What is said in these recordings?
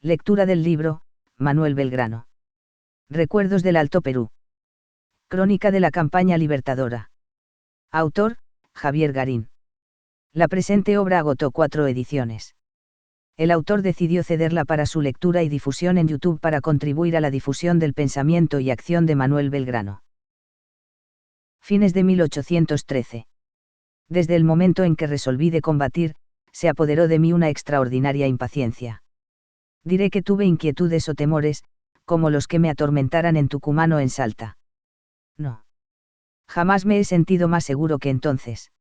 Lectura del libro, Manuel Belgrano. Recuerdos del Alto Perú. Crónica de la campaña libertadora. Autor, Javier Garín. La presente obra agotó 4 ediciones. El autor decidió cederla para su lectura y difusión en YouTube para contribuir a la difusión del pensamiento y acción de Manuel Belgrano. Fines de 1813. Desde el momento en que resolví de combatir, se apoderó de mí una extraordinaria impaciencia. Diré que tuve inquietudes o temores, como los que me atormentaran en Tucumán o en Salta. No. Jamás me he sentido más seguro que entonces.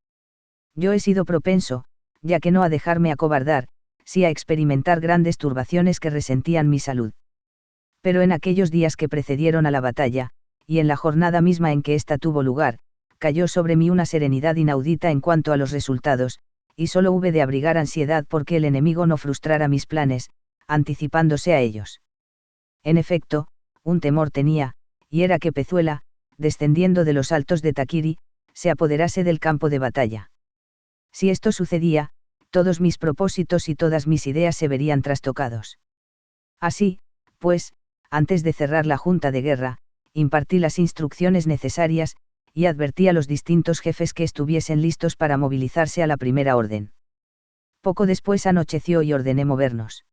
Yo he sido propenso, ya que no a dejarme acobardar, sí a experimentar grandes turbaciones que resentían mi salud. Pero en aquellos días que precedieron a la batalla, y en la jornada misma en que ésta tuvo lugar, cayó sobre mí una serenidad inaudita en cuanto a los resultados, y solo hube de abrigar ansiedad porque el enemigo no frustrara mis planes, anticipándose a ellos. En efecto, un temor tenía, y era que Pezuela, descendiendo de los altos de Taquiri, se apoderase del campo de batalla. Si esto sucedía, todos mis propósitos y todas mis ideas se verían trastocados. Así, pues, antes de cerrar la Junta de Guerra, impartí las instrucciones necesarias, y advertí a los distintos jefes que estuviesen listos para movilizarse a la primera orden. Poco después anocheció y ordené movernos.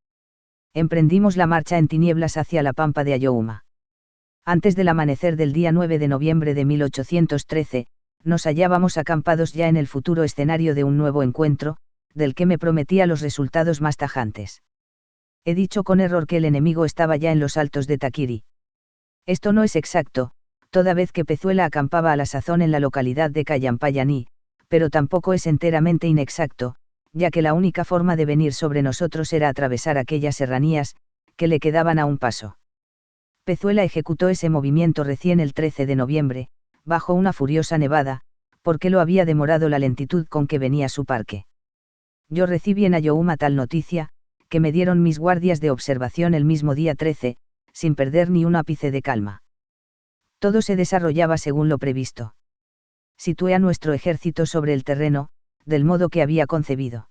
Emprendimos la marcha en tinieblas hacia la pampa de Ayohuma. Antes del amanecer del día 9 de noviembre de 1813, nos hallábamos acampados ya en el futuro escenario de un nuevo encuentro, del que me prometía los resultados más tajantes. He dicho con error que el enemigo estaba ya en los altos de Taquiri. Esto no es exacto, toda vez que Pezuela acampaba a la sazón en la localidad de Callampayaní, pero tampoco es enteramente inexacto, ya que la única forma de venir sobre nosotros era atravesar aquellas serranías, que le quedaban a un paso. Pezuela ejecutó ese movimiento recién el 13 de noviembre, bajo una furiosa nevada, porque lo había demorado la lentitud con que venía su parque. Yo recibí en Ayohuma tal noticia, que me dieron mis guardias de observación el mismo día 13, sin perder ni un ápice de calma. Todo se desarrollaba según lo previsto. Situé a nuestro ejército sobre el terreno, del modo que había concebido.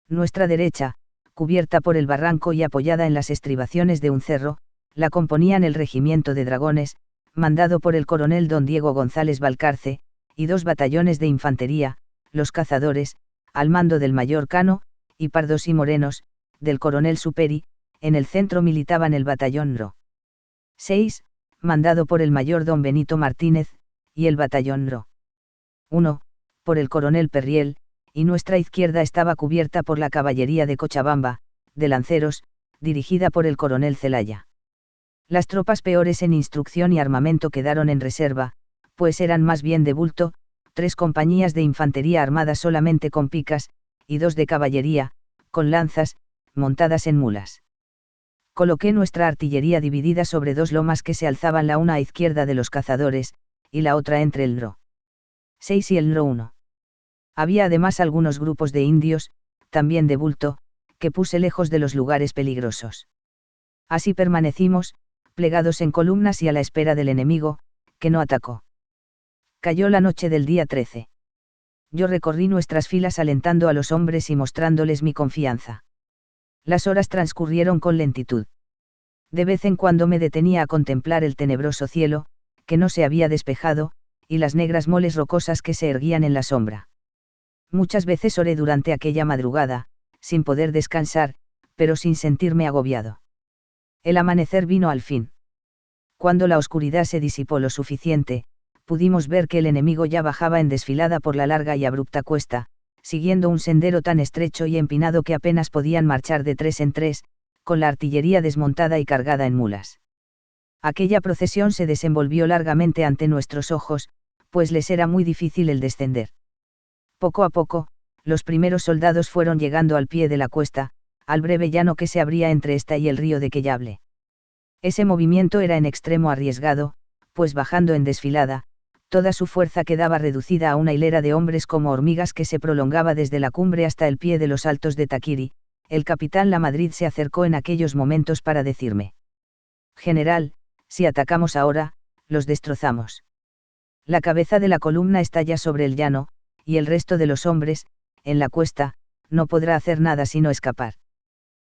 Nuestra derecha, cubierta por el barranco y apoyada en las estribaciones de un cerro, la componían el regimiento de dragones, mandado por el coronel don Diego González Balcarce, y 2 batallones de infantería, los cazadores, al mando del mayor Cano, y Pardos y Morenos, del coronel Superi. En el centro militaban el batallón Ro. 6, mandado por el mayor don Benito Martínez, y el batallón Ro. 1, por el coronel Perriel, y nuestra izquierda estaba cubierta por la caballería de Cochabamba, de lanceros, dirigida por el coronel Zelaya. Las tropas peores en instrucción y armamento quedaron en reserva, pues eran más bien de bulto, 3 compañías de infantería armadas solamente con picas, y 2 de caballería, con lanzas, montadas en mulas. Coloqué nuestra artillería dividida sobre 2 lomas que se alzaban la una a izquierda de los cazadores, y la otra entre el Ro. 6 y el Ro 1. Había además algunos grupos de indios, también de bulto, que puse lejos de los lugares peligrosos. Así permanecimos, plegados en columnas y a la espera del enemigo, que no atacó. Cayó la noche del día 13. Yo recorrí nuestras filas alentando a los hombres y mostrándoles mi confianza. Las horas transcurrieron con lentitud. De vez en cuando me detenía a contemplar el tenebroso cielo, que no se había despejado, y las negras moles rocosas que se erguían en la sombra. Muchas veces oré durante aquella madrugada, sin poder descansar, pero sin sentirme agobiado. El amanecer vino al fin. Cuando la oscuridad se disipó lo suficiente, pudimos ver que el enemigo ya bajaba en desfilada por la larga y abrupta cuesta, siguiendo un sendero tan estrecho y empinado que apenas podían marchar de 3 en 3, con la artillería desmontada y cargada en mulas. Aquella procesión se desenvolvió largamente ante nuestros ojos, pues les era muy difícil el descender. Poco a poco, los primeros soldados fueron llegando al pie de la cuesta, al breve llano que se abría entre esta y el río de Quellable. Ese movimiento era en extremo arriesgado, pues bajando en desfilada, toda su fuerza quedaba reducida a una hilera de hombres como hormigas que se prolongaba desde la cumbre hasta el pie de los altos de Taquiri. El capitán Lamadrid se acercó en aquellos momentos para decirme: «General, si atacamos ahora, los destrozamos. La cabeza de la columna está ya sobre el llano, y el resto de los hombres, en la cuesta, no podrá hacer nada sino escapar.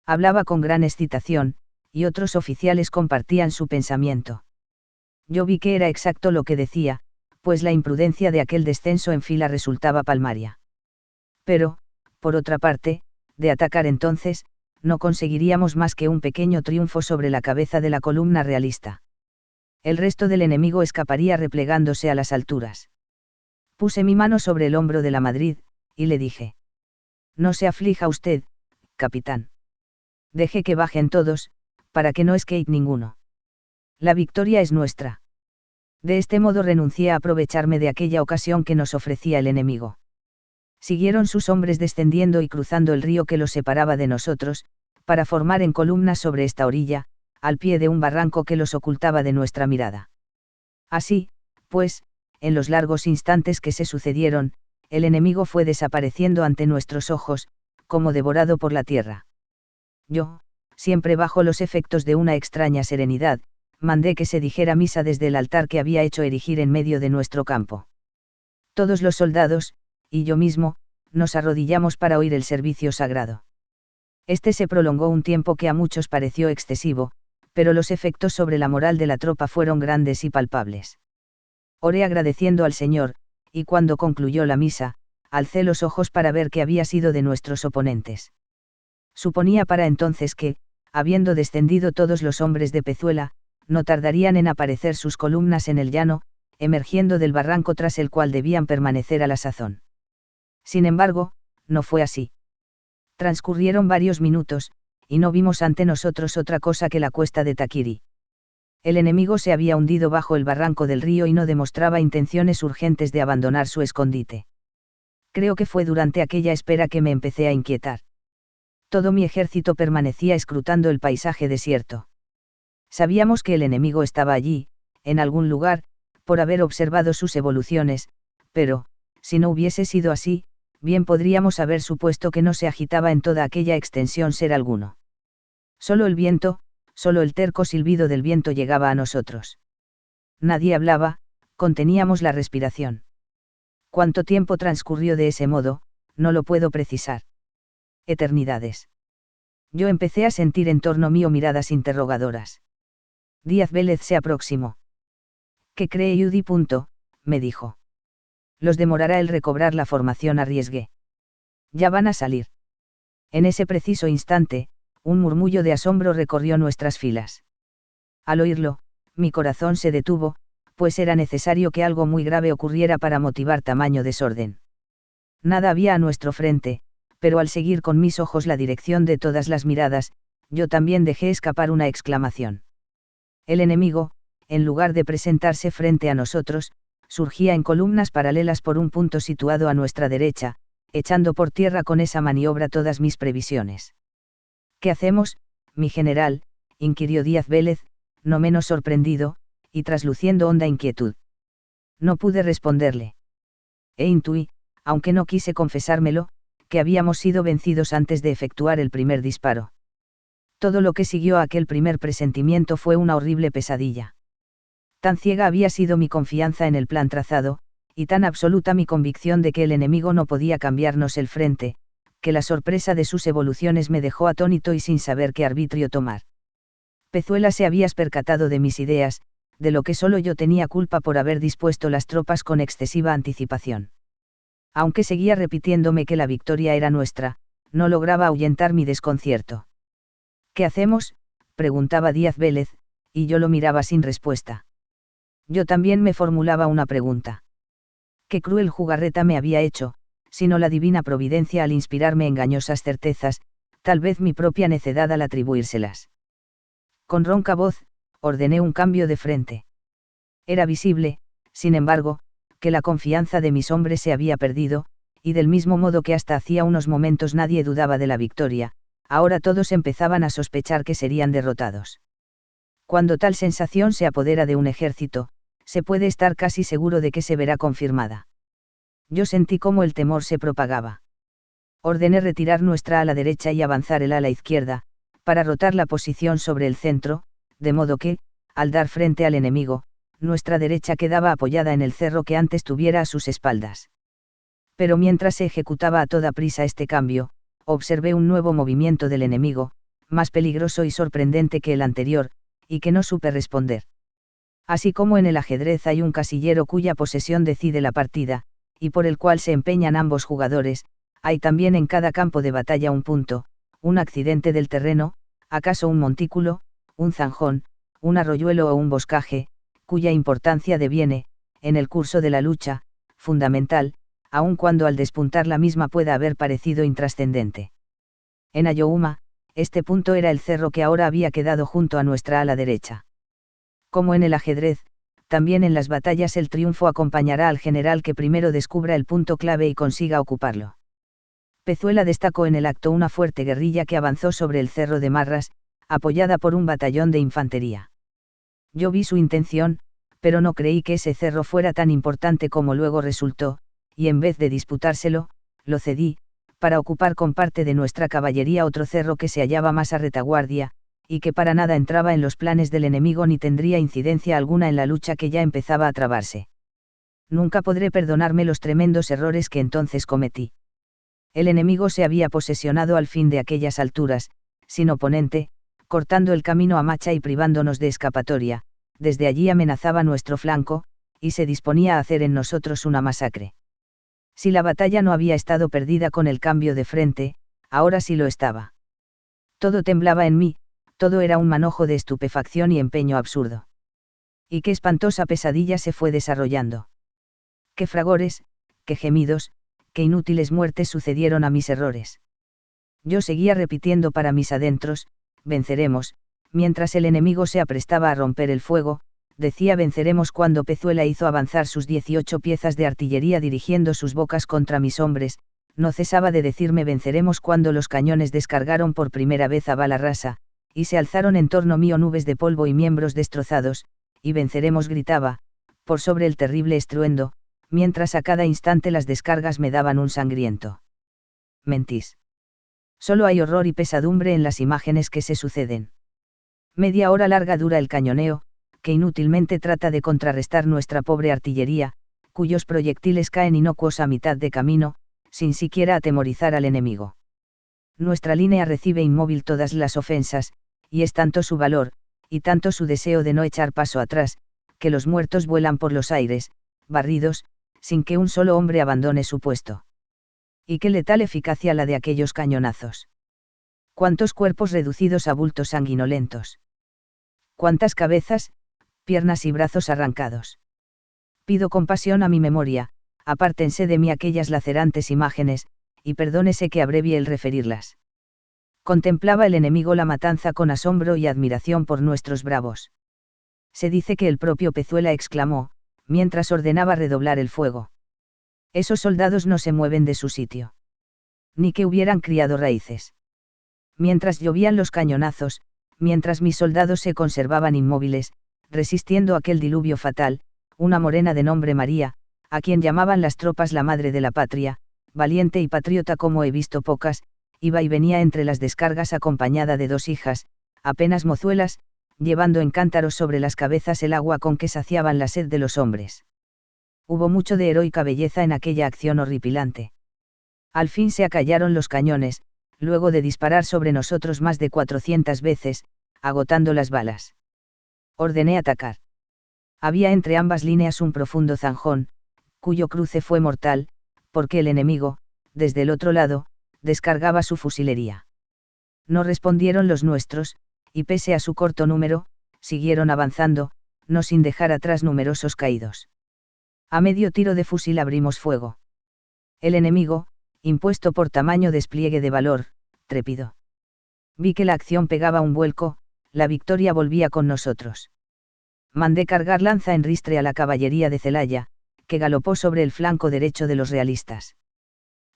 Hablaba con gran excitación, y otros oficiales compartían su pensamiento. Yo vi que era exacto lo que decía, pues la imprudencia de aquel descenso en fila resultaba palmaria. Pero, por otra parte, de atacar entonces, no conseguiríamos más que un pequeño triunfo sobre la cabeza de la columna realista. El resto del enemigo escaparía replegándose a las alturas. Puse mi mano sobre el hombro de la Madrid, y le dije: no se aflija usted, capitán. Deje que bajen todos, para que no escape ninguno. La victoria es nuestra. De este modo renuncié a aprovecharme de aquella ocasión que nos ofrecía el enemigo. Siguieron sus hombres descendiendo y cruzando el río que los separaba de nosotros, para formar en columnas sobre esta orilla, al pie de un barranco que los ocultaba de nuestra mirada. Así, pues, en los largos instantes que se sucedieron, el enemigo fue desapareciendo ante nuestros ojos, como devorado por la tierra. Yo, siempre bajo los efectos de una extraña serenidad, mandé que se dijera misa desde el altar que había hecho erigir en medio de nuestro campo. Todos los soldados, y yo mismo, nos arrodillamos para oír el servicio sagrado. Este se prolongó un tiempo que a muchos pareció excesivo, pero los efectos sobre la moral de la tropa fueron grandes y palpables. Oré agradeciendo al Señor, y cuando concluyó la misa, alcé los ojos para ver qué había sido de nuestros oponentes. Suponía para entonces que, habiendo descendido todos los hombres de Pezuela, no tardarían en aparecer sus columnas en el llano, emergiendo del barranco tras el cual debían permanecer a la sazón. Sin embargo, no fue así. Transcurrieron varios minutos, y no vimos ante nosotros otra cosa que la cuesta de Taquiri. El enemigo se había hundido bajo el barranco del río y no demostraba intenciones urgentes de abandonar su escondite. Creo que fue durante aquella espera que me empecé a inquietar. Todo mi ejército permanecía escrutando el paisaje desierto. Sabíamos que el enemigo estaba allí, en algún lugar, por haber observado sus evoluciones, pero, si no hubiese sido así, bien podríamos haber supuesto que no se agitaba en toda aquella extensión ser alguno. Solo el viento, solo el terco silbido del viento llegaba a nosotros. Nadie hablaba, conteníamos la respiración. ¿Cuánto tiempo transcurrió de ese modo? No lo puedo precisar. Eternidades. Yo empecé a sentir en torno mío miradas interrogadoras. Díaz Vélez se aproximó. ¿Qué cree Judy? Me dijo. Los demorará el recobrar la formación, arriesgué. Ya van a salir. En ese preciso instante, un murmullo de asombro recorrió nuestras filas. Al oírlo, mi corazón se detuvo, pues era necesario que algo muy grave ocurriera para motivar tamaño desorden. Nada había a nuestro frente, pero al seguir con mis ojos la dirección de todas las miradas, yo también dejé escapar una exclamación. El enemigo, en lugar de presentarse frente a nosotros, surgía en columnas paralelas por un punto situado a nuestra derecha, echando por tierra con esa maniobra todas mis previsiones. ¿Qué hacemos, mi general?, inquirió Díaz Vélez, no menos sorprendido, y trasluciendo honda inquietud. No pude responderle. Intuí, aunque no quise confesármelo, que habíamos sido vencidos antes de efectuar el primer disparo. Todo lo que siguió a aquel primer presentimiento fue una horrible pesadilla. Tan ciega había sido mi confianza en el plan trazado, y tan absoluta mi convicción de que el enemigo no podía cambiarnos el frente, que la sorpresa de sus evoluciones me dejó atónito y sin saber qué arbitrio tomar. Pezuela se había percatado de mis ideas, de lo que solo yo tenía culpa por haber dispuesto las tropas con excesiva anticipación. Aunque seguía repitiéndome que la victoria era nuestra, no lograba ahuyentar mi desconcierto. ¿Qué hacemos?, preguntaba Díaz Vélez, y yo lo miraba sin respuesta. Yo también me formulaba una pregunta. ¿Qué cruel jugarreta me había hecho, sino la divina providencia al inspirarme engañosas certezas, tal vez mi propia necedad al atribuírselas? Con ronca voz, ordené un cambio de frente. Era visible, sin embargo, que la confianza de mis hombres se había perdido, y del mismo modo que hasta hacía unos momentos nadie dudaba de la victoria, ahora todos empezaban a sospechar que serían derrotados. Cuando tal sensación se apodera de un ejército, se puede estar casi seguro de que se verá confirmada. Yo sentí cómo el temor se propagaba. Ordené retirar nuestra ala derecha y avanzar el ala izquierda, para rotar la posición sobre el centro, de modo que, al dar frente al enemigo, nuestra derecha quedaba apoyada en el cerro que antes tuviera a sus espaldas. Pero mientras se ejecutaba a toda prisa este cambio, observé un nuevo movimiento del enemigo, más peligroso y sorprendente que el anterior, y que no supe responder. Así como en el ajedrez hay un casillero cuya posesión decide la partida, y por el cual se empeñan ambos jugadores, hay también en cada campo de batalla un punto, un accidente del terreno, acaso un montículo, un zanjón, un arroyuelo o un boscaje, cuya importancia deviene, en el curso de la lucha, fundamental, aun cuando al despuntar la misma pueda haber parecido intrascendente. En Ayohuma, este punto era el cerro que ahora había quedado junto a nuestra ala derecha. Como en el ajedrez, también en las batallas el triunfo acompañará al general que primero descubra el punto clave y consiga ocuparlo. Pezuela destacó en el acto una fuerte guerrilla que avanzó sobre el cerro de Marras, apoyada por un batallón de infantería. Yo vi su intención, pero no creí que ese cerro fuera tan importante como luego resultó, y en vez de disputárselo, lo cedí, para ocupar con parte de nuestra caballería otro cerro que se hallaba más a retaguardia, y que para nada entraba en los planes del enemigo ni tendría incidencia alguna en la lucha que ya empezaba a trabarse. Nunca podré perdonarme los tremendos errores que entonces cometí. El enemigo se había posesionado al fin de aquellas alturas, sin oponente, cortando el camino a Macha y privándonos de escapatoria, desde allí amenazaba nuestro flanco, y se disponía a hacer en nosotros una masacre. Si la batalla no había estado perdida con el cambio de frente, ahora sí lo estaba. Todo temblaba en mí, todo era un manojo de estupefacción y empeño absurdo. Y qué espantosa pesadilla se fue desarrollando. Qué fragores, qué gemidos, qué inútiles muertes sucedieron a mis errores. Yo seguía repitiendo para mis adentros, venceremos, mientras el enemigo se aprestaba a romper el fuego, decía venceremos cuando Pezuela hizo avanzar sus 18 piezas de artillería dirigiendo sus bocas contra mis hombres, no cesaba de decirme venceremos cuando los cañones descargaron por primera vez a bala rasa, y se alzaron en torno mío nubes de polvo y miembros destrozados, y venceremos gritaba, por sobre el terrible estruendo, mientras a cada instante las descargas me daban un sangriento. Mentís. Solo hay horror y pesadumbre en las imágenes que se suceden. Media hora larga dura el cañoneo, que inútilmente trata de contrarrestar nuestra pobre artillería, cuyos proyectiles caen inocuos a mitad de camino, sin siquiera atemorizar al enemigo. Nuestra línea recibe inmóvil todas las ofensas, y es tanto su valor, y tanto su deseo de no echar paso atrás, que los muertos vuelan por los aires, barridos, sin que un solo hombre abandone su puesto. Y qué letal eficacia la de aquellos cañonazos. Cuántos cuerpos reducidos a bultos sanguinolentos. Cuántas cabezas, piernas y brazos arrancados. Pido compasión a mi memoria, apártense de mí aquellas lacerantes imágenes, y perdónese que abrevie el referirlas. Contemplaba el enemigo la matanza con asombro y admiración por nuestros bravos. Se dice que el propio Pezuela exclamó, mientras ordenaba redoblar el fuego. Esos soldados no se mueven de su sitio. Ni que hubieran criado raíces. Mientras llovían los cañonazos, mientras mis soldados se conservaban inmóviles, resistiendo aquel diluvio fatal, una morena de nombre María, a quien llamaban las tropas la madre de la patria, valiente y patriota como he visto pocas, iba y venía entre las descargas acompañada de 2 hijas, apenas mozuelas, llevando en cántaros sobre las cabezas el agua con que saciaban la sed de los hombres. Hubo mucho de heroica belleza en aquella acción horripilante. Al fin se acallaron los cañones, luego de disparar sobre nosotros más de 400 veces, agotando las balas. Ordené atacar. Había entre ambas líneas un profundo zanjón, cuyo cruce fue mortal, porque el enemigo, desde el otro lado, descargaba su fusilería. No respondieron los nuestros, y pese a su corto número, siguieron avanzando, no sin dejar atrás numerosos caídos. A medio tiro de fusil abrimos fuego. El enemigo, impuesto por tamaño despliegue de valor, trepidó. Vi que la acción pegaba un vuelco, la victoria volvía con nosotros. Mandé cargar lanza en ristre a la caballería de Celaya, que galopó sobre el flanco derecho de los realistas.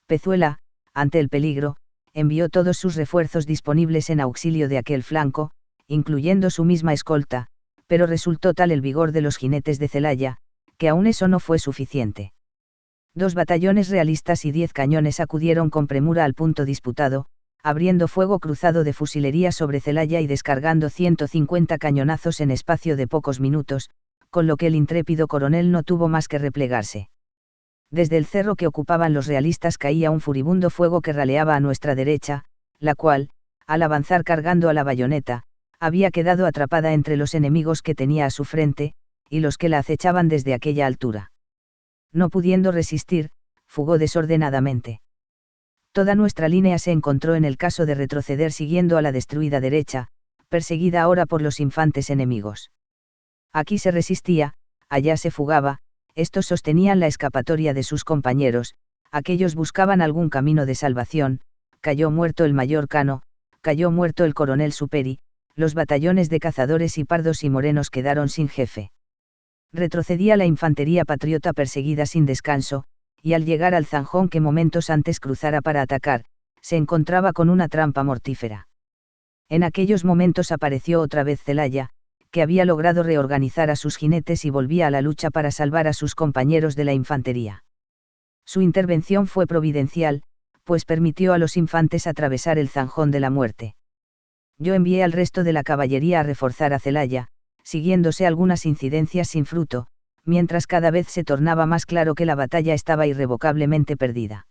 Pezuela, ante el peligro, envió todos sus refuerzos disponibles en auxilio de aquel flanco, incluyendo su misma escolta, pero resultó tal el vigor de los jinetes de Celaya, que aún eso no fue suficiente. 2 batallones realistas y 10 cañones acudieron con premura al punto disputado, abriendo fuego cruzado de fusilería sobre Celaya y descargando 150 cañonazos en espacio de pocos minutos, con lo que el intrépido coronel no tuvo más que replegarse. Desde el cerro que ocupaban los realistas caía un furibundo fuego que raleaba a nuestra derecha, la cual, al avanzar cargando a la bayoneta, había quedado atrapada entre los enemigos que tenía a su frente, y los que la acechaban desde aquella altura. No pudiendo resistir, fugó desordenadamente. Toda nuestra línea se encontró en el caso de retroceder siguiendo a la destruida derecha, perseguida ahora por los infantes enemigos. Aquí se resistía, allá se fugaba, estos sostenían la escapatoria de sus compañeros, aquellos buscaban algún camino de salvación, cayó muerto el mayor Cano, cayó muerto el coronel Superi, los batallones de cazadores y pardos y morenos quedaron sin jefe. Retrocedía la infantería patriota perseguida sin descanso, y al llegar al zanjón que momentos antes cruzara para atacar, se encontraba con una trampa mortífera. En aquellos momentos apareció otra vez Celaya, que había logrado reorganizar a sus jinetes y volvía a la lucha para salvar a sus compañeros de la infantería. Su intervención fue providencial, pues permitió a los infantes atravesar el zanjón de la muerte. Yo envié al resto de la caballería a reforzar a Celaya, siguiéndose algunas incidencias sin fruto, mientras cada vez se tornaba más claro que la batalla estaba irrevocablemente perdida.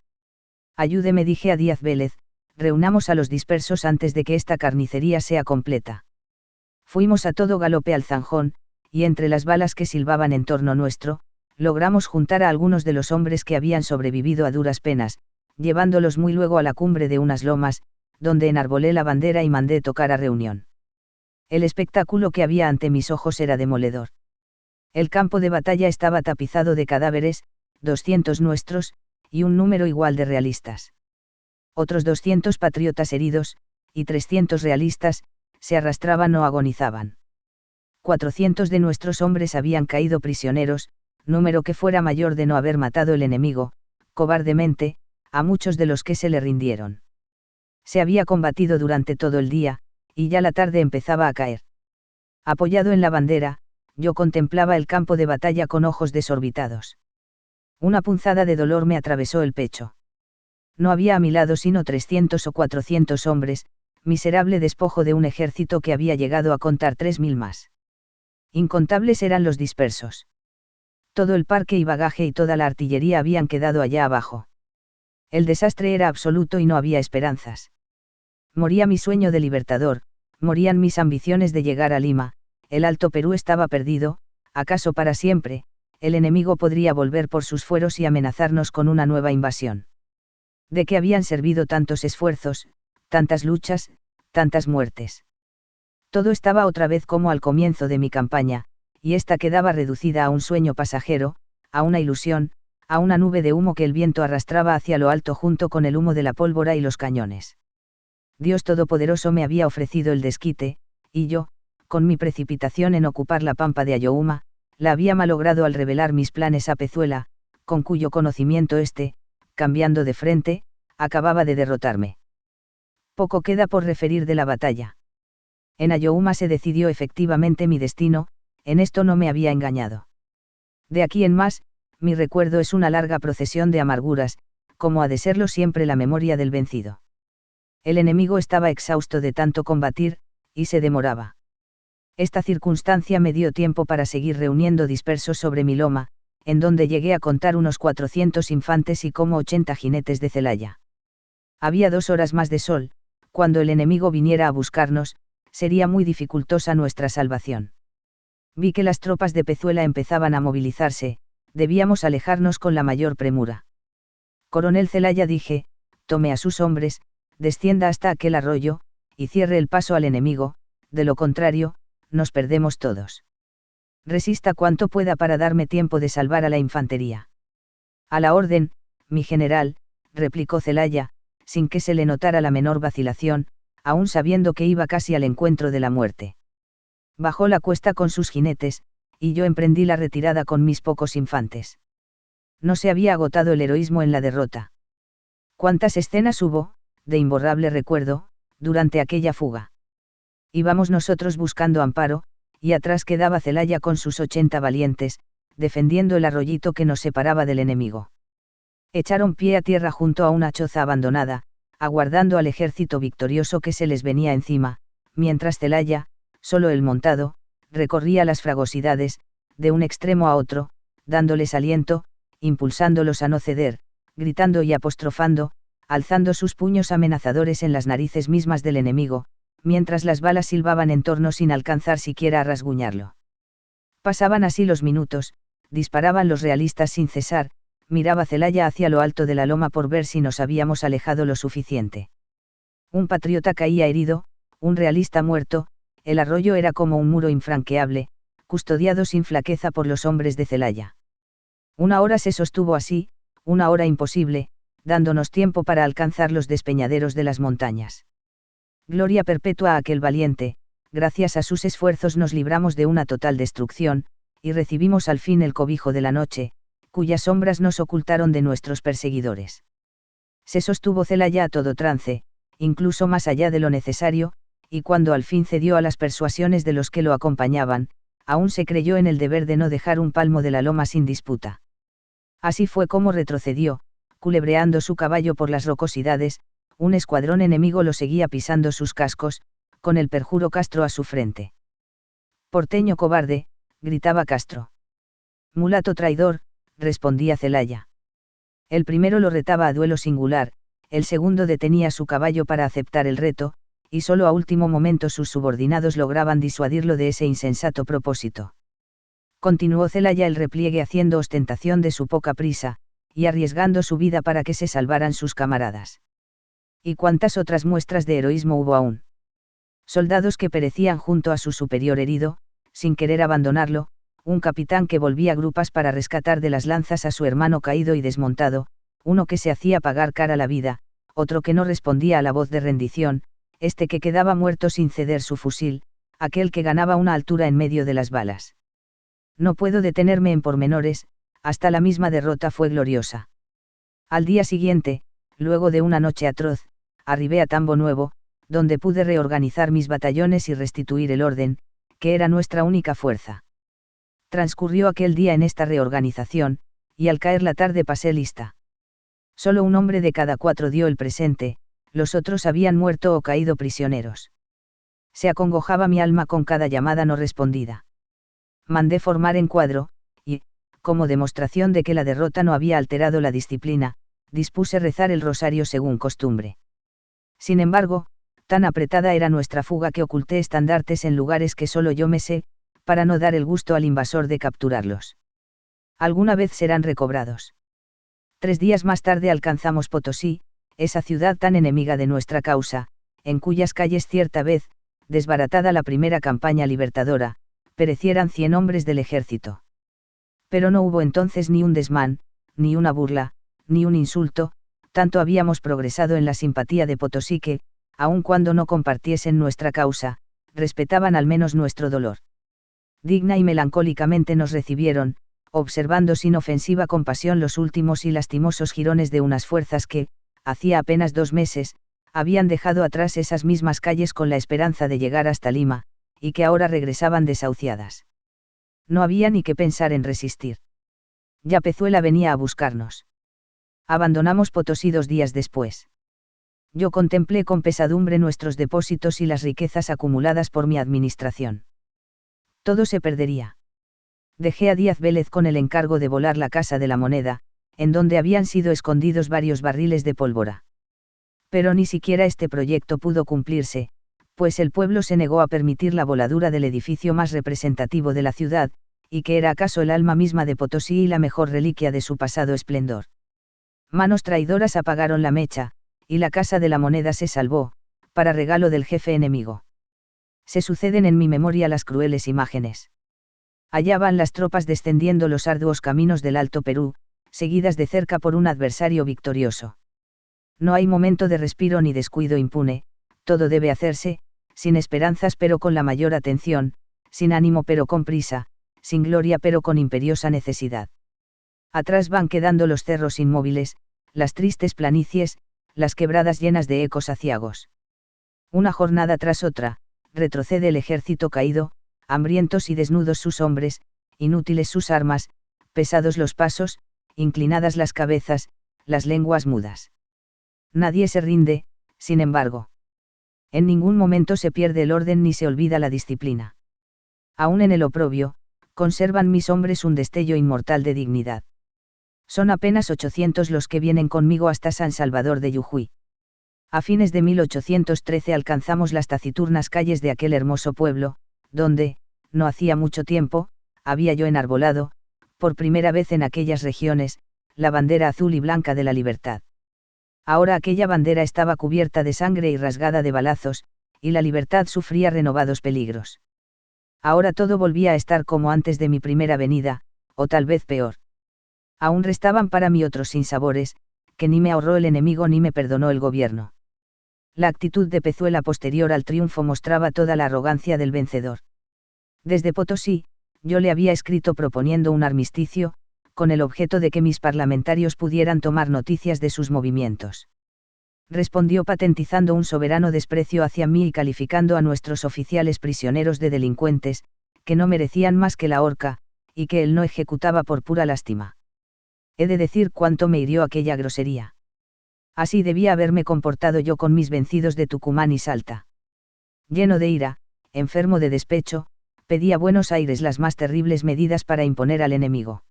Ayúdeme, dije a Díaz Vélez, reunamos a los dispersos antes de que esta carnicería sea completa. Fuimos a todo galope al zanjón, y entre las balas que silbaban en torno nuestro, logramos juntar a algunos de los hombres que habían sobrevivido a duras penas, llevándolos muy luego a la cumbre de unas lomas, donde enarbolé la bandera y mandé tocar a reunión. El espectáculo que había ante mis ojos era demoledor. El campo de batalla estaba tapizado de cadáveres, 200 nuestros, y un número igual de realistas. Otros 200 patriotas heridos, y 300 realistas, se arrastraban o agonizaban. 400 de nuestros hombres habían caído prisioneros, número que fuera mayor de no haber matado el enemigo, cobardemente, a muchos de los que se le rindieron. Se había combatido durante todo el día, y ya la tarde empezaba a caer. Apoyado en la bandera, yo contemplaba el campo de batalla con ojos desorbitados. Una punzada de dolor me atravesó el pecho. No había a mi lado sino 300 o 400 hombres, miserable despojo de un ejército que había llegado a contar 3000 más. Incontables eran los dispersos. Todo el parque y bagaje y toda la artillería habían quedado allá abajo. El desastre era absoluto y no había esperanzas. Moría mi sueño de libertador, morían mis ambiciones de llegar a Lima, el Alto Perú estaba perdido, acaso para siempre, el enemigo podría volver por sus fueros y amenazarnos con una nueva invasión. ¿De qué habían servido tantos esfuerzos, tantas luchas, tantas muertes? Todo estaba otra vez como al comienzo de mi campaña, y ésta quedaba reducida a un sueño pasajero, a una ilusión, a una nube de humo que el viento arrastraba hacia lo alto junto con el humo de la pólvora y los cañones. Dios Todopoderoso me había ofrecido el desquite, y yo, con mi precipitación en ocupar la pampa de Ayohuma, la había malogrado al revelar mis planes a Pezuela, con cuyo conocimiento cambiando de frente, acababa de derrotarme. Poco queda por referir de la batalla. En Ayohuma se decidió efectivamente mi destino, en esto no me había engañado. De aquí en más, mi recuerdo es una larga procesión de amarguras, como ha de serlo siempre la memoria del vencido. El enemigo estaba exhausto de tanto combatir, y se demoraba. Esta circunstancia me dio tiempo para seguir reuniendo dispersos sobre mi loma, en donde llegué a contar unos 400 infantes y como 80 jinetes de Celaya. Había 2 horas más de sol, cuando el enemigo viniera a buscarnos, sería muy dificultosa nuestra salvación. Vi que las tropas de Pezuela empezaban a movilizarse, debíamos alejarnos con la mayor premura. Coronel Celaya, dije, tome a sus hombres, descienda hasta aquel arroyo, y cierre el paso al enemigo, de lo contrario, nos perdemos todos. Resista cuanto pueda para darme tiempo de salvar a la infantería. A la orden, mi general, replicó Celaya, sin que se le notara la menor vacilación, aún sabiendo que iba casi al encuentro de la muerte. Bajó la cuesta con sus jinetes, y yo emprendí la retirada con mis pocos infantes. No se había agotado el heroísmo en la derrota. ¿Cuántas escenas hubo, de imborrable recuerdo, durante aquella fuga? Íbamos nosotros buscando amparo, y atrás quedaba Celaya con sus 80 valientes, defendiendo el arroyito que nos separaba del enemigo. Echaron pie a tierra junto a una choza abandonada, aguardando al ejército victorioso que se les venía encima, mientras Celaya, solo el montado, recorría las fragosidades, de un extremo a otro, dándoles aliento, impulsándolos a no ceder, gritando y apostrofando, alzando sus puños amenazadores en las narices mismas del enemigo, mientras las balas silbaban en torno sin alcanzar siquiera a rasguñarlo. Pasaban así los minutos, disparaban los realistas sin cesar, miraba Celaya hacia lo alto de la loma por ver si nos habíamos alejado lo suficiente. Un patriota caía herido, un realista muerto, el arroyo era como un muro infranqueable, custodiado sin flaqueza por los hombres de Celaya. Una hora se sostuvo así, una hora imposible, dándonos tiempo para alcanzar los despeñaderos de las montañas. Gloria perpetua a aquel valiente, gracias a sus esfuerzos nos libramos de una total destrucción, y recibimos al fin el cobijo de la noche, cuyas sombras nos ocultaron de nuestros perseguidores. Se sostuvo Celaya a todo trance, incluso más allá de lo necesario, y cuando al fin cedió a las persuasiones de los que lo acompañaban, aún se creyó en el deber de no dejar un palmo de la loma sin disputa. Así fue como retrocedió, culebreando su caballo por las rocosidades, un escuadrón enemigo lo seguía pisando sus cascos, con el perjuro Castro a su frente. Porteño cobarde, gritaba Castro. Mulato traidor, respondía Celaya. El primero lo retaba a duelo singular, el segundo detenía su caballo para aceptar el reto, y solo a último momento sus subordinados lograban disuadirlo de ese insensato propósito. Continuó Celaya el repliegue haciendo ostentación de su poca prisa, y arriesgando su vida para que se salvaran sus camaradas. ¿Y cuántas otras muestras de heroísmo hubo aún? Soldados que perecían junto a su superior herido, sin querer abandonarlo, un capitán que volvía grupas para rescatar de las lanzas a su hermano caído y desmontado, uno que se hacía pagar cara la vida, otro que no respondía a la voz de rendición, este que quedaba muerto sin ceder su fusil, aquel que ganaba una altura en medio de las balas. No puedo detenerme en pormenores, hasta la misma derrota fue gloriosa. Al día siguiente, luego de una noche atroz, arribé a Tambo Nuevo, donde pude reorganizar mis batallones y restituir el orden, que era nuestra única fuerza. Transcurrió aquel día en esta reorganización, y al caer la tarde pasé lista. Solo un hombre de cada 4 dio el presente, los otros habían muerto o caído prisioneros. Se acongojaba mi alma con cada llamada no respondida. Mandé formar en cuadro, y, como demostración de que la derrota no había alterado la disciplina, dispuse rezar el rosario según costumbre. Sin embargo, tan apretada era nuestra fuga que oculté estandartes en lugares que solo yo me sé, para no dar el gusto al invasor de capturarlos. Alguna vez serán recobrados. 3 días más tarde alcanzamos Potosí, esa ciudad tan enemiga de nuestra causa, en cuyas calles cierta vez, desbaratada la primera campaña libertadora, perecieran 100 hombres del ejército. Pero no hubo entonces ni un desmán, ni una burla, ni un insulto, tanto habíamos progresado en la simpatía de Potosí que, aun cuando no compartiesen nuestra causa, respetaban al menos nuestro dolor. Digna y melancólicamente nos recibieron, observando sin ofensiva compasión los últimos y lastimosos jirones de unas fuerzas que, hacía apenas 2 meses, habían dejado atrás esas mismas calles con la esperanza de llegar hasta Lima, y que ahora regresaban desahuciadas. No había ni que pensar en resistir. Ya Pezuela venía a buscarnos. Abandonamos Potosí 2 días después. Yo contemplé con pesadumbre nuestros depósitos y las riquezas acumuladas por mi administración. Todo se perdería. Dejé a Díaz Vélez con el encargo de volar la Casa de la Moneda, en donde habían sido escondidos varios barriles de pólvora. Pero ni siquiera este proyecto pudo cumplirse, pues el pueblo se negó a permitir la voladura del edificio más representativo de la ciudad, y que era acaso el alma misma de Potosí y la mejor reliquia de su pasado esplendor. Manos traidoras apagaron la mecha, y la Casa de la Moneda se salvó, para regalo del jefe enemigo. Se suceden en mi memoria las crueles imágenes. Allá van las tropas descendiendo los arduos caminos del Alto Perú, seguidas de cerca por un adversario victorioso. No hay momento de respiro ni descuido impune, todo debe hacerse, sin esperanzas pero con la mayor atención, sin ánimo pero con prisa, sin gloria pero con imperiosa necesidad. Atrás van quedando los cerros inmóviles, las tristes planicies, las quebradas llenas de ecos aciagos. Una jornada tras otra, retrocede el ejército caído, hambrientos y desnudos sus hombres, inútiles sus armas, pesados los pasos, inclinadas las cabezas, las lenguas mudas. Nadie se rinde, sin embargo. En ningún momento se pierde el orden ni se olvida la disciplina. Aún en el oprobio, conservan mis hombres un destello inmortal de dignidad. Son apenas 800 los que vienen conmigo hasta San Salvador de Jujuy. A fines de 1813 alcanzamos las taciturnas calles de aquel hermoso pueblo, donde, no hacía mucho tiempo, había yo enarbolado, por primera vez en aquellas regiones, la bandera azul y blanca de la libertad. Ahora aquella bandera estaba cubierta de sangre y rasgada de balazos, y la libertad sufría renovados peligros. Ahora todo volvía a estar como antes de mi primera venida, o tal vez peor. Aún restaban para mí otros sinsabores, que ni me ahorró el enemigo ni me perdonó el gobierno. La actitud de Pezuela posterior al triunfo mostraba toda la arrogancia del vencedor. Desde Potosí, yo le había escrito proponiendo un armisticio, con el objeto de que mis parlamentarios pudieran tomar noticias de sus movimientos. Respondió patentizando un soberano desprecio hacia mí y calificando a nuestros oficiales prisioneros de delincuentes, que no merecían más que la horca, y que él no ejecutaba por pura lástima. He de decir cuánto me hirió aquella grosería. Así debía haberme comportado yo con mis vencidos de Tucumán y Salta. Lleno de ira, enfermo de despecho, pedí a Buenos Aires las más terribles medidas para imponer al enemigo.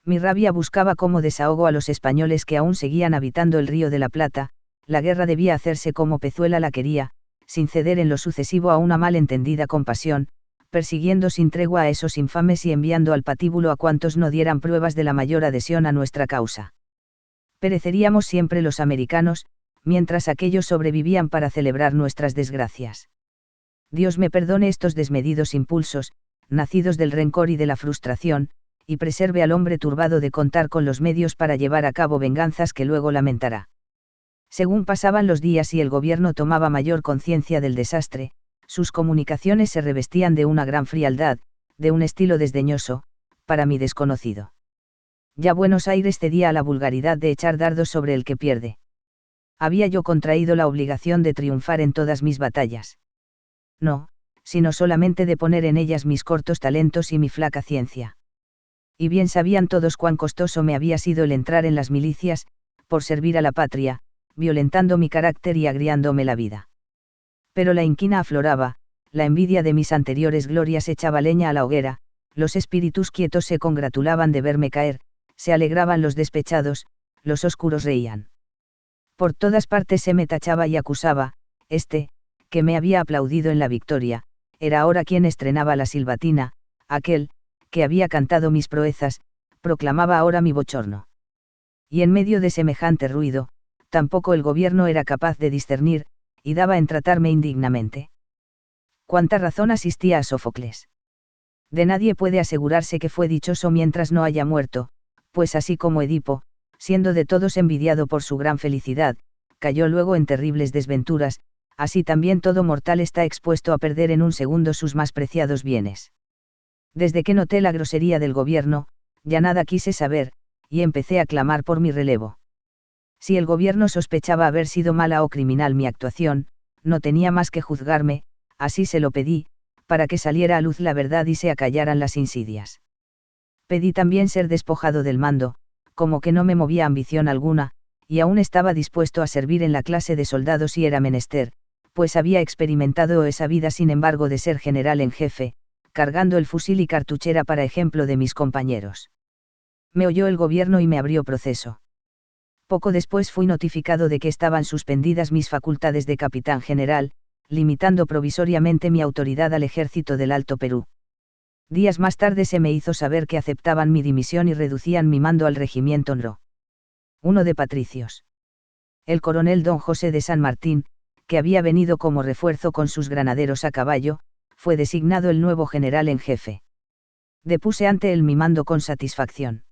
Mi rabia buscaba como desahogo a los españoles que aún seguían habitando el Río de la Plata. La guerra debía hacerse como Pezuela la quería, sin ceder en lo sucesivo a una mal entendida compasión, persiguiendo sin tregua a esos infames y enviando al patíbulo a cuantos no dieran pruebas de la mayor adhesión a nuestra causa. Pereceríamos siempre los americanos, mientras aquellos sobrevivían para celebrar nuestras desgracias. Dios me perdone estos desmedidos impulsos, nacidos del rencor y de la frustración, y preserve al hombre turbado de contar con los medios para llevar a cabo venganzas que luego lamentará. Según pasaban los días y el gobierno tomaba mayor conciencia del desastre, sus comunicaciones se revestían de una gran frialdad, de un estilo desdeñoso, para mí desconocido. Ya Buenos Aires cedía a la vulgaridad de echar dardos sobre el que pierde. Había yo contraído la obligación de triunfar en todas mis batallas. No, sino solamente de poner en ellas mis cortos talentos y mi flaca ciencia. Y bien sabían todos cuán costoso me había sido el entrar en las milicias, por servir a la patria, violentando mi carácter y agriándome la vida. Pero la inquina afloraba, la envidia de mis anteriores glorias echaba leña a la hoguera, los espíritus quietos se congratulaban de verme caer, se alegraban los despechados, los oscuros reían. Por todas partes se me tachaba y acusaba, que me había aplaudido en la victoria, era ahora quien estrenaba la silbatina, aquel, que había cantado mis proezas, proclamaba ahora mi bochorno. Y en medio de semejante ruido, tampoco el gobierno era capaz de discernir, y daba en tratarme indignamente. ¿Cuánta razón asistía a Sófocles? De nadie puede asegurarse que fue dichoso mientras no haya muerto, pues así como Edipo, siendo de todos envidiado por su gran felicidad, cayó luego en terribles desventuras, así también todo mortal está expuesto a perder en un segundo sus más preciados bienes. Desde que noté la grosería del gobierno, ya nada quise saber, y empecé a clamar por mi relevo. Si el gobierno sospechaba haber sido mala o criminal mi actuación, no tenía más que juzgarme, así se lo pedí, para que saliera a luz la verdad y se acallaran las insidias. Pedí también ser despojado del mando, como que no me movía ambición alguna, y aún estaba dispuesto a servir en la clase de soldados si era menester, pues había experimentado esa vida sin embargo de ser general en jefe, cargando el fusil y cartuchera para ejemplo de mis compañeros. Me oyó el gobierno y me abrió proceso. Poco después fui notificado de que estaban suspendidas mis facultades de capitán general, limitando provisoriamente mi autoridad al ejército del Alto Perú. Días más tarde se me hizo saber que aceptaban mi dimisión y reducían mi mando al regimiento No. 1 de patricios. El coronel don José de San Martín, que había venido como refuerzo con sus granaderos a caballo, fue designado el nuevo general en jefe. Depuse ante él mi mando con satisfacción.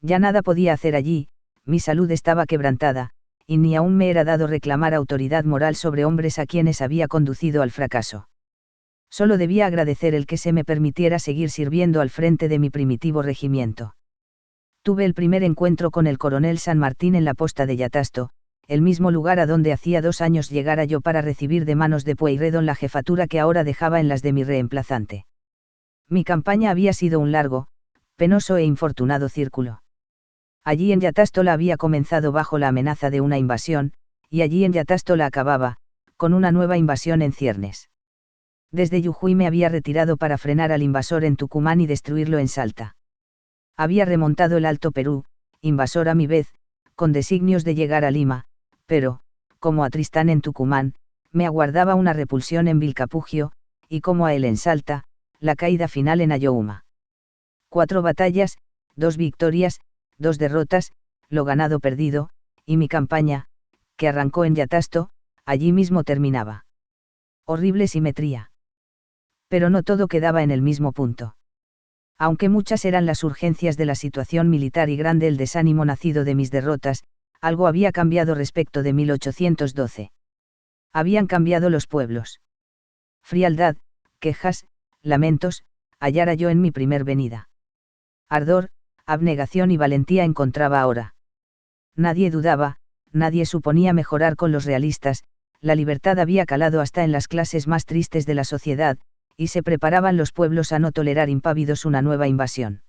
Ya nada podía hacer allí, mi salud estaba quebrantada, y ni aún me era dado reclamar autoridad moral sobre hombres a quienes había conducido al fracaso. Solo debía agradecer el que se me permitiera seguir sirviendo al frente de mi primitivo regimiento. Tuve el primer encuentro con el coronel San Martín en la posta de Yatasto, el mismo lugar a donde hacía 2 años llegara yo para recibir de manos de Pueyrredón la jefatura que ahora dejaba en las de mi reemplazante. Mi campaña había sido un largo, penoso e infortunado círculo. Allí en Yatasto la había comenzado bajo la amenaza de una invasión, y allí en Yatasto la acababa, con una nueva invasión en ciernes. Desde Jujuy me había retirado para frenar al invasor en Tucumán y destruirlo en Salta. Había remontado el Alto Perú, invasor a mi vez, con designios de llegar a Lima, pero, como a Tristán en Tucumán, me aguardaba una repulsión en Vilcapugio, y como a él en Salta, la caída final en Ayohuma. 4 batallas, 2 victorias, 2 derrotas, lo ganado perdido, y mi campaña, que arrancó en Yatasto, allí mismo terminaba. Horrible simetría. Pero no todo quedaba en el mismo punto. Aunque muchas eran las urgencias de la situación militar y grande el desánimo nacido de mis derrotas, algo había cambiado respecto de 1812. Habían cambiado los pueblos. Frialdad, quejas, lamentos, hallara yo en mi primer venida. Ardor, abnegación y valentía encontraba ahora. Nadie dudaba, nadie suponía mejorar con los realistas, la libertad había calado hasta en las clases más tristes de la sociedad, y se preparaban los pueblos a no tolerar impávidos una nueva invasión.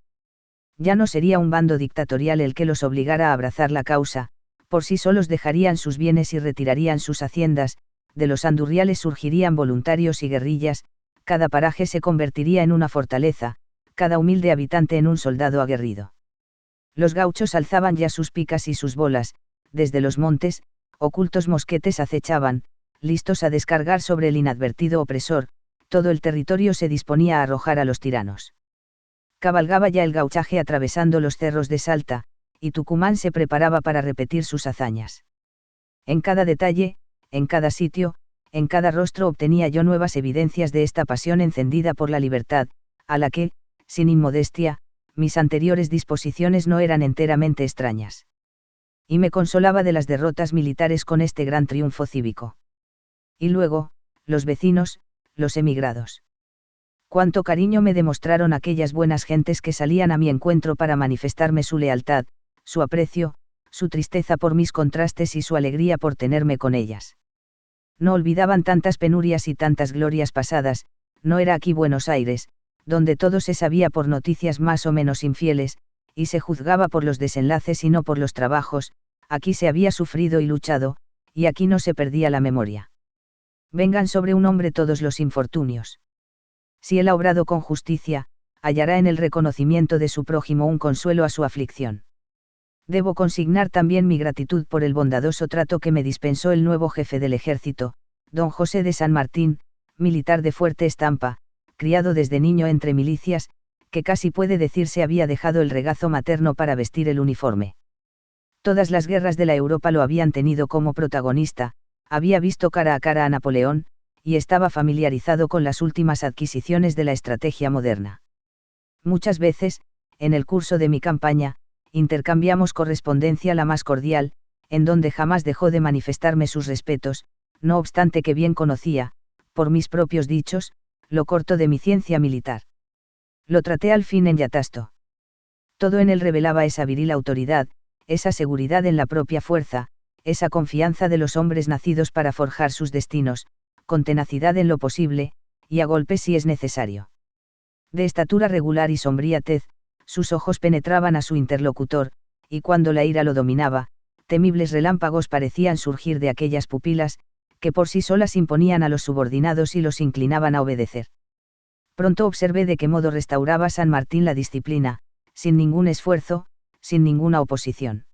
Ya no sería un bando dictatorial el que los obligara a abrazar la causa, por sí solos dejarían sus bienes y retirarían sus haciendas, de los andurriales surgirían voluntarios y guerrillas, cada paraje se convertiría en una fortaleza, cada humilde habitante en un soldado aguerrido. Los gauchos alzaban ya sus picas y sus bolas, desde los montes, ocultos mosquetes acechaban, listos a descargar sobre el inadvertido opresor, todo el territorio se disponía a arrojar a los tiranos. Cabalgaba ya el gauchaje atravesando los cerros de Salta, y Tucumán se preparaba para repetir sus hazañas. En cada detalle, en cada sitio, en cada rostro obtenía yo nuevas evidencias de esta pasión encendida por la libertad, a la que, sin inmodestia, mis anteriores disposiciones no eran enteramente extrañas. Y me consolaba de las derrotas militares con este gran triunfo cívico. Y luego, los vecinos, los emigrados. Cuánto cariño me demostraron aquellas buenas gentes que salían a mi encuentro para manifestarme su lealtad, su aprecio, su tristeza por mis contrastes y su alegría por tenerme con ellas. No olvidaban tantas penurias y tantas glorias pasadas, no era aquí Buenos Aires, donde todo se sabía por noticias más o menos infieles, y se juzgaba por los desenlaces y no por los trabajos, aquí se había sufrido y luchado, y aquí no se perdía la memoria. Vengan sobre un hombre todos los infortunios. Si él ha obrado con justicia, hallará en el reconocimiento de su prójimo un consuelo a su aflicción. Debo consignar también mi gratitud por el bondadoso trato que me dispensó el nuevo jefe del ejército, don José de San Martín, militar de fuerte estampa, criado desde niño entre milicias, que casi puede decirse había dejado el regazo materno para vestir el uniforme. Todas las guerras de la Europa lo habían tenido como protagonista, había visto cara a cara a Napoleón, y estaba familiarizado con las últimas adquisiciones de la estrategia moderna. Muchas veces, en el curso de mi campaña, intercambiamos correspondencia la más cordial, en donde jamás dejó de manifestarme sus respetos, no obstante que bien conocía, por mis propios dichos, lo corto de mi ciencia militar. Lo traté al fin en Yatasto. Todo en él revelaba esa viril autoridad, esa seguridad en la propia fuerza, esa confianza de los hombres nacidos para forjar sus destinos, con tenacidad en lo posible, y a golpes si es necesario. De estatura regular y sombría tez, sus ojos penetraban a su interlocutor, y cuando la ira lo dominaba, temibles relámpagos parecían surgir de aquellas pupilas, que por sí solas imponían a los subordinados y los inclinaban a obedecer. Pronto observé de qué modo restauraba San Martín la disciplina, sin ningún esfuerzo, sin ninguna oposición.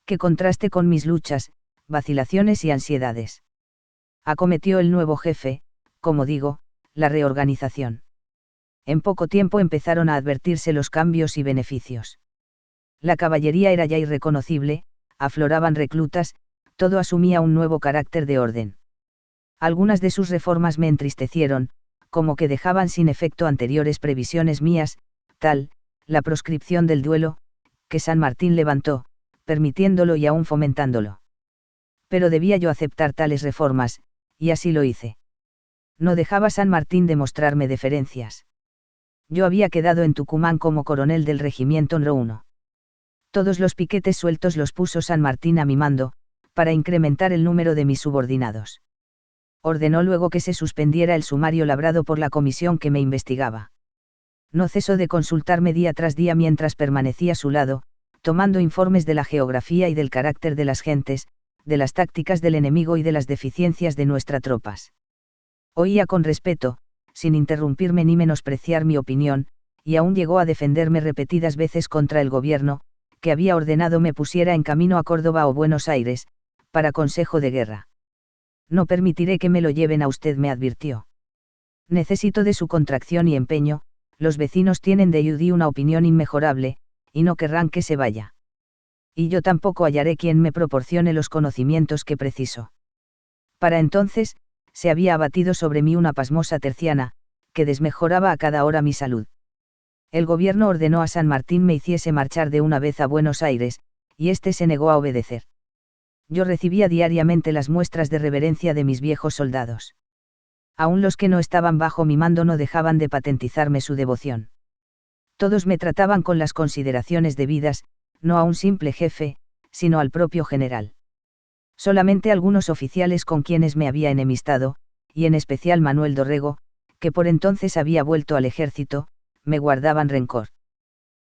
Qué contraste con mis luchas, vacilaciones y ansiedades. Acometió el nuevo jefe, como digo, la reorganización. En poco tiempo empezaron a advertirse los cambios y beneficios. La caballería era ya irreconocible, afloraban reclutas, todo asumía un nuevo carácter de orden. Algunas de sus reformas me entristecieron, como que dejaban sin efecto anteriores previsiones mías, tal, la proscripción del duelo, que San Martín levantó, permitiéndolo y aún fomentándolo. Pero debía yo aceptar tales reformas, y así lo hice. No dejaba San Martín de mostrarme deferencias. Yo había quedado en Tucumán como coronel del regimiento No. 1. Todos los piquetes sueltos los puso San Martín a mi mando, para incrementar el número de mis subordinados. Ordenó luego que se suspendiera el sumario labrado por la comisión que me investigaba. No cesó de consultarme día tras día mientras permanecía a su lado, tomando informes de la geografía y del carácter de las gentes, de las tácticas del enemigo y de las deficiencias de nuestras tropas. Oía con respeto, sin interrumpirme ni menospreciar mi opinión, y aún llegó a defenderme repetidas veces contra el gobierno, que había ordenado me pusiera en camino a Córdoba o Buenos Aires, para consejo de guerra. No permitiré que me lo lleven a usted, me advirtió. Necesito de su contracción y empeño, los vecinos tienen de Judy una opinión inmejorable, y no querrán que se vaya. Y yo tampoco hallaré quien me proporcione los conocimientos que preciso. Para entonces, se había abatido sobre mí una pasmosa terciana, que desmejoraba a cada hora mi salud. El gobierno ordenó a San Martín me hiciese marchar de una vez a Buenos Aires, y éste se negó a obedecer. Yo recibía diariamente las muestras de reverencia de mis viejos soldados. Aún los que no estaban bajo mi mando no dejaban de patentizarme su devoción. Todos me trataban con las consideraciones debidas, no a un simple jefe, sino al propio general. Solamente algunos oficiales con quienes me había enemistado, y en especial Manuel Dorrego, que por entonces había vuelto al ejército, me guardaban rencor.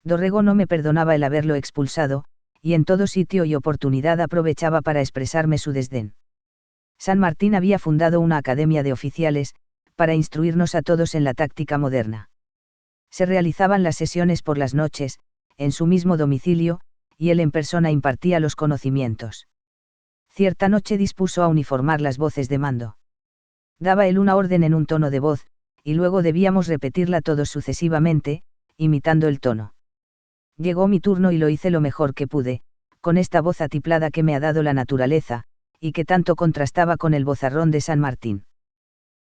Dorrego no me perdonaba el haberlo expulsado, y en todo sitio y oportunidad aprovechaba para expresarme su desdén. San Martín había fundado una academia de oficiales, para instruirnos a todos en la táctica moderna. Se realizaban las sesiones por las noches, en su mismo domicilio, y él en persona impartía los conocimientos. Cierta noche dispuso a uniformar las voces de mando. Daba él una orden en un tono de voz, y luego debíamos repetirla todos sucesivamente, imitando el tono. Llegó mi turno y lo hice lo mejor que pude, con esta voz atiplada que me ha dado la naturaleza, y que tanto contrastaba con el vozarrón de San Martín.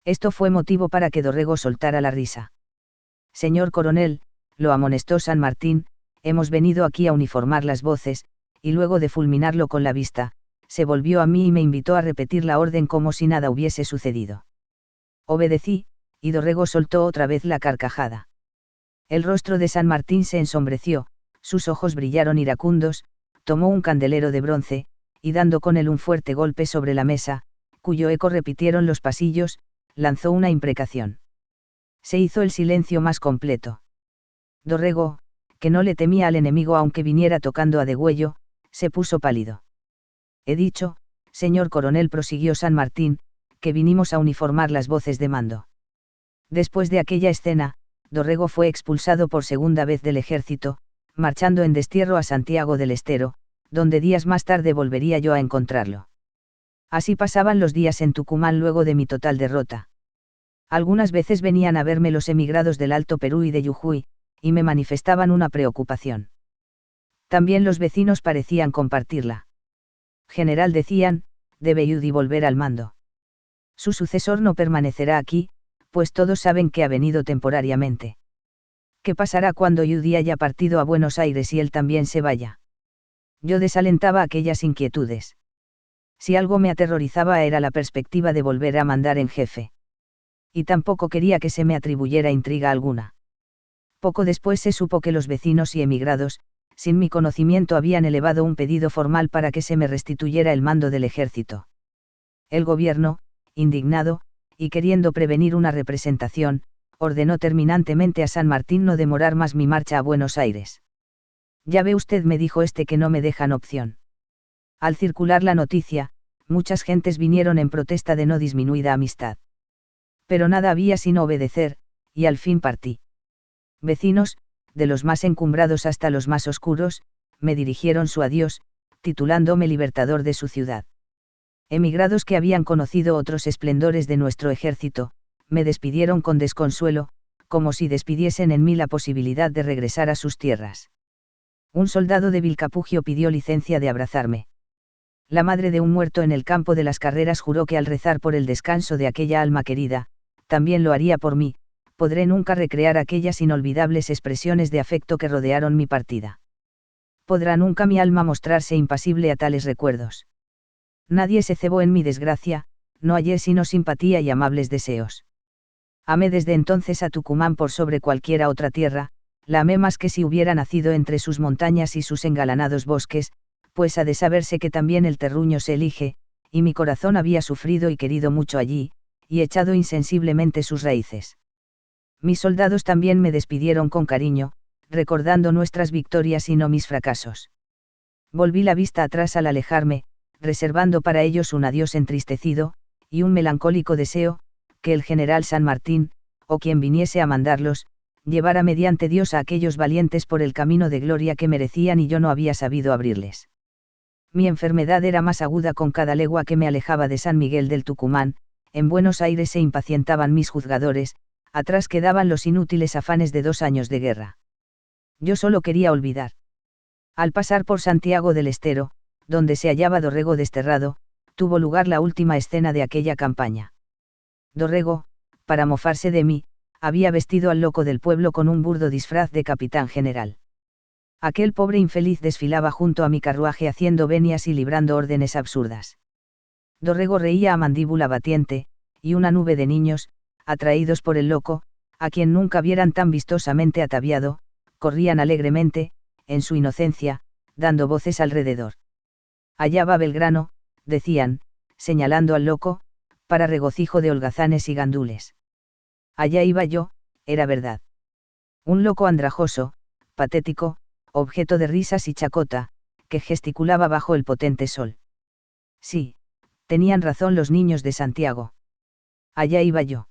Esto fue motivo para que Dorrego soltara la risa. Señor coronel, lo amonestó San Martín, hemos venido aquí a uniformar las voces, y luego de fulminarlo con la vista, se volvió a mí y me invitó a repetir la orden como si nada hubiese sucedido. Obedecí, y Dorrego soltó otra vez la carcajada. El rostro de San Martín se ensombreció, sus ojos brillaron iracundos, tomó un candelero de bronce, y dando con él un fuerte golpe sobre la mesa, cuyo eco repitieron los pasillos, lanzó una imprecación. Se hizo el silencio más completo. Dorrego, que no le temía al enemigo aunque viniera tocando a degüello, se puso pálido. He dicho, señor coronel, prosiguió San Martín, que vinimos a uniformar las voces de mando. Después de aquella escena, Dorrego fue expulsado por segunda vez del ejército, marchando en destierro a Santiago del Estero, donde días más tarde volvería yo a encontrarlo. Así pasaban los días en Tucumán luego de mi total derrota. Algunas veces venían a verme los emigrados del Alto Perú y de Jujuy, y me manifestaban una preocupación. También los vecinos parecían compartirla. General, decían, debe Judy volver al mando. Su sucesor no permanecerá aquí, pues todos saben que ha venido temporariamente. ¿Qué pasará cuando Judy haya partido a Buenos Aires y él también se vaya? Yo desalentaba aquellas inquietudes. Si algo me aterrorizaba era la perspectiva de volver a mandar en jefe. Y tampoco quería que se me atribuyera intriga alguna. Poco después se supo que los vecinos y emigrados, sin mi conocimiento, habían elevado un pedido formal para que se me restituyera el mando del ejército. El gobierno, indignado, y queriendo prevenir una representación, ordenó terminantemente a San Martín no demorar más mi marcha a Buenos Aires. Ya ve usted, me dijo este, que no me dejan opción. Al circular la noticia, muchas gentes vinieron en protesta de no disminuida amistad. Pero nada había sino obedecer, y al fin partí. Vecinos, de los más encumbrados hasta los más oscuros, me dirigieron su adiós, titulándome libertador de su ciudad. Emigrados que habían conocido otros esplendores de nuestro ejército, me despidieron con desconsuelo, como si despidiesen en mí la posibilidad de regresar a sus tierras. Un soldado de Vilcapugio pidió licencia de abrazarme. La madre de un muerto en el campo de las Carreras juró que al rezar por el descanso de aquella alma querida, también lo haría por mí. Podré nunca recrear aquellas inolvidables expresiones de afecto que rodearon mi partida. Podrá nunca mi alma mostrarse impasible a tales recuerdos. Nadie se cebó en mi desgracia, no hallé sino simpatía y amables deseos. Amé desde entonces a Tucumán por sobre cualquiera otra tierra, la amé más que si hubiera nacido entre sus montañas y sus engalanados bosques, pues ha de saberse que también el terruño se elige, y mi corazón había sufrido y querido mucho allí, y echado insensiblemente sus raíces. Mis soldados también me despidieron con cariño, recordando nuestras victorias y no mis fracasos. Volví la vista atrás al alejarme, reservando para ellos un adiós entristecido, y un melancólico deseo, que el general San Martín, o quien viniese a mandarlos, llevara mediante Dios a aquellos valientes por el camino de gloria que merecían y yo no había sabido abrirles. Mi enfermedad era más aguda con cada legua que me alejaba de San Miguel del Tucumán, en Buenos Aires se impacientaban mis juzgadores, atrás quedaban los inútiles afanes de 2 años de guerra. Yo solo quería olvidar. Al pasar por Santiago del Estero, donde se hallaba Dorrego desterrado, tuvo lugar la última escena de aquella campaña. Dorrego, para mofarse de mí, había vestido al loco del pueblo con un burdo disfraz de capitán general. Aquel pobre infeliz desfilaba junto a mi carruaje haciendo venias y librando órdenes absurdas. Dorrego reía a mandíbula batiente, y una nube de niños, atraídos por el loco, a quien nunca vieran tan vistosamente ataviado, corrían alegremente, en su inocencia, dando voces alrededor. Allá va Belgrano, decían, señalando al loco, para regocijo de holgazanes y gandules. Allá iba yo, era verdad. Un loco andrajoso, patético, objeto de risas y chacota, que gesticulaba bajo el potente sol. Sí, tenían razón los niños de Santiago. Allá iba yo.